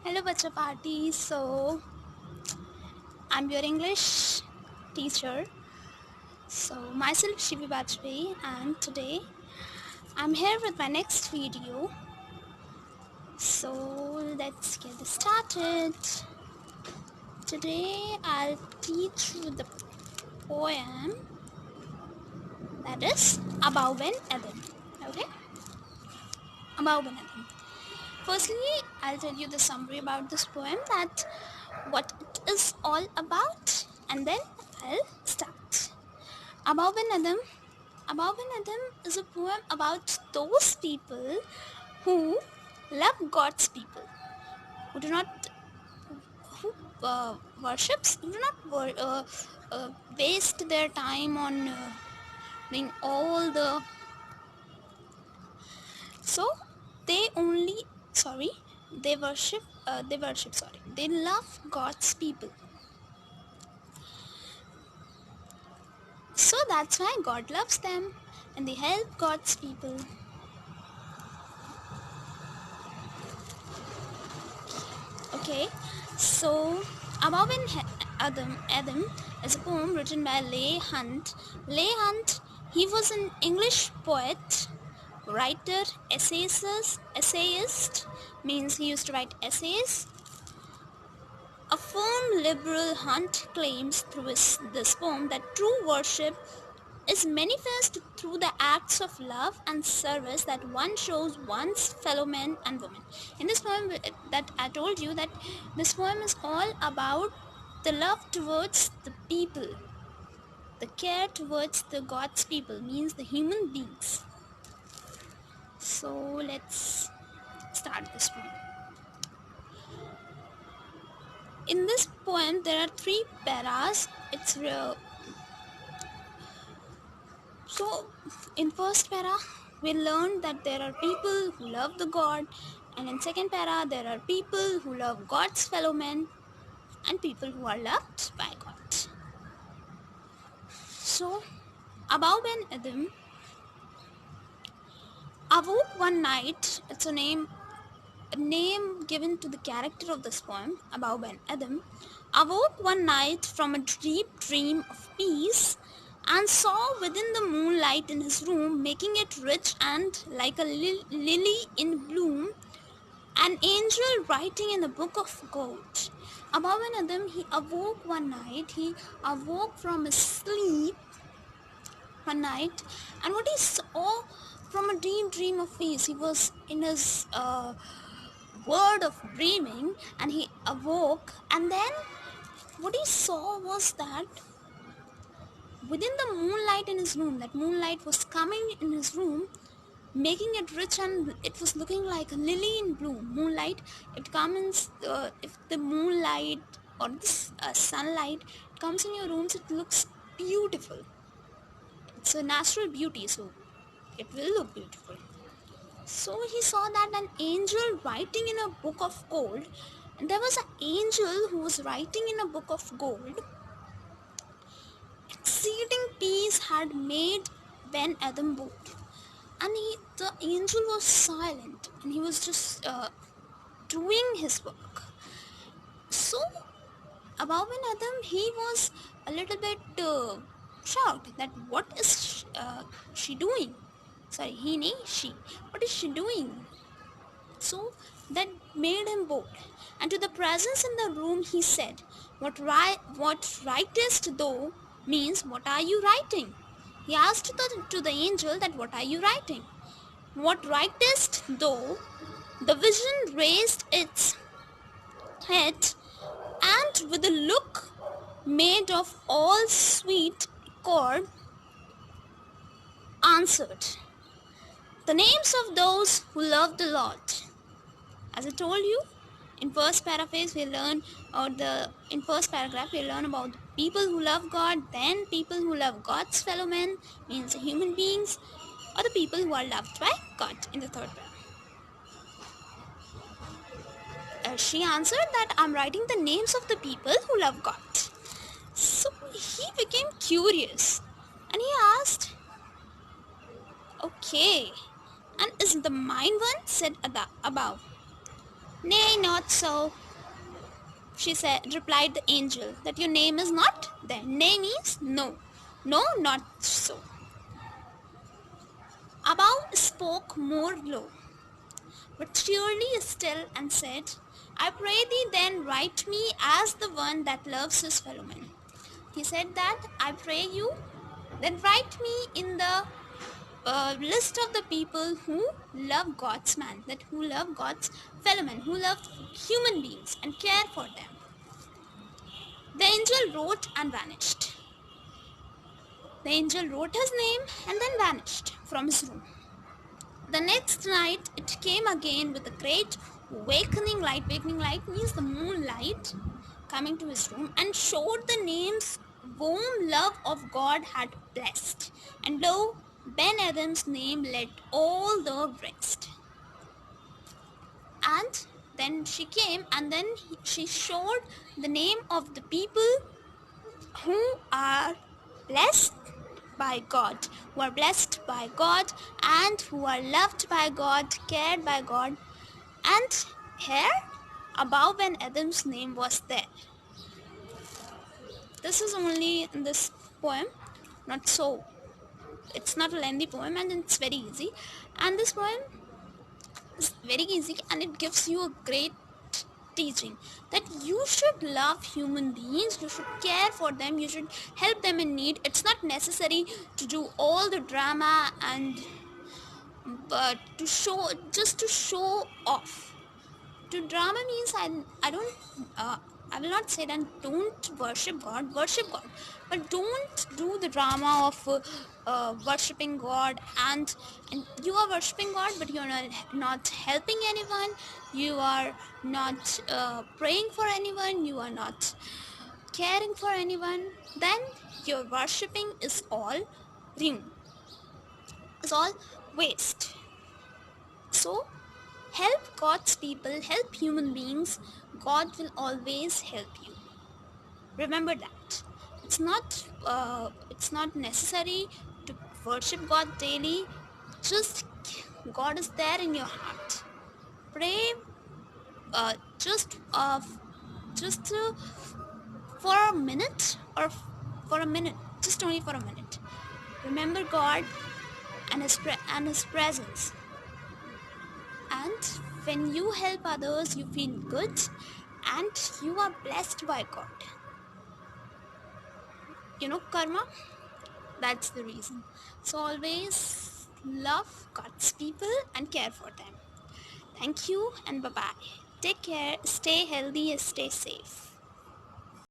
Hello, Bacha Party. So, I'm your English teacher. So, myself Shivi Bajpayee, and today I'm here with my next video. So, let's get started. Today, I'll teach you the poem that is Abou Ben Adhem. Okay? Abou Ben Adhem. Firstly, I'll tell you the summary about this poem, that what it is all about, and then I'll start. Abou Ben Adhem. Abou Ben Adhem is a poem about those people who love God's people, who do not, who worships, do not waste their time on doing all the. So they only, sorry, they worship. They love God's people. So that's why God loves them and they help God's people. Okay, so Abou Ben Adhem is a poem written by Leigh Hunt. Leigh Hunt, he was an English poet, writer, essayist, means he used to write essays. A firm liberal, Hunt claims through this poem that true worship is manifest through the acts of love and service that one shows one's fellow men and women. In this poem that I told you, that this poem is all about the love towards the people, the care towards the God's people, means the human beings. So let's start this poem. In this poem there are 3 paras. It's real. So, in first para, we learned that there are people who love the God, and in second para, there are people who love God's fellow men, and people who are loved by God. So, Abou Ben Adhem awoke one night. It's a name given to the character of this poem. Abou Ben Adhem awoke one night from a deep dream of peace, and saw within the moonlight in his room, making it rich and like a lily in bloom, an angel writing in a book of gold. Abou Ben Adhem, he awoke one night. He awoke from his sleep one night, and what he saw from a deep dream of peace, he was in his world of dreaming, and he awoke, and then what he saw was that within the moonlight in his room, that moonlight was coming in his room, making it rich, and it was looking like a lily in bloom. Moonlight, it comes, if the moonlight or the sunlight comes in your rooms, it looks beautiful. It's a natural beauty, so it will look beautiful. So he saw that an angel writing in a book of gold, and there was an angel who was writing in a book of gold. Exceeding peace had made Ben Adhem bold, and the angel was silent, and he was just doing his work. So Abou Ben Adhem, he was a little bit shocked that what is she doing? Sorry, she. What is she doing? So that made him bold, and to the presence in the room he said, "What writest thou?" means, what are you writing? He asked to the angel that, what are you writing? What writest thou? The vision raised its head, and with a look made of all sweet accord, answered, the names of those who love the Lord. As I told you, in first paraphrase we learn, in first paragraph we learn about the people who love God, then people who love God's fellow men, means human beings, or the people who are loved by God in the third paragraph. She answered that I'm writing the names of the people who love God. So he became curious, and he asked, okay, and is the mine one? Said above. Nay, not so, she said, replied the angel, that your name is not there. Nay means no. No, not so. Abou spoke more low, but surely still, and said, I pray thee then write me as the one that loves his fellow men. He said that, I pray you, then write me in the list of the people who love God's man, that who love God's fellow men, who love human beings and care for them. The angel wrote and vanished. The angel wrote his name and then vanished from his room. The next night it came again with a great awakening light. Awakening light means the moonlight coming to his room, and showed the names whom love of God had blessed. And lo, Ben Adhem's name led all the rest. And then she came, and then she showed the name of the people who are blessed by God, who are blessed by God, and who are loved by God, cared by God. And here, Abou Ben Adhem's name was there. This is only in this poem, not so. It's not a lengthy poem, and it's very easy. And this poem is very easy, and it gives you a great teaching that you should love human beings, you should care for them, you should help them in need. It's not necessary to do all the drama and but to show, just to show off. To drama means I don't I will not say that don't worship God, worship God, but don't do the drama of worshipping God, and you are worshipping God, but you are not helping anyone, you are not praying for anyone, you are not caring for anyone. Then your worshipping is all ruin, is all waste. So help God's people, help human beings. God will always help you. Remember that. It's not necessary to worship God daily. Just God is there in your heart. Pray uh, just uh, just for a minute, or for a minute, just only for a minute. Remember God and His presence. And when you help others, you feel good and you are blessed by God. You know, karma, that's the reason. So always love God's people and care for them. Thank you and bye bye. Take care, stay healthy, and stay safe.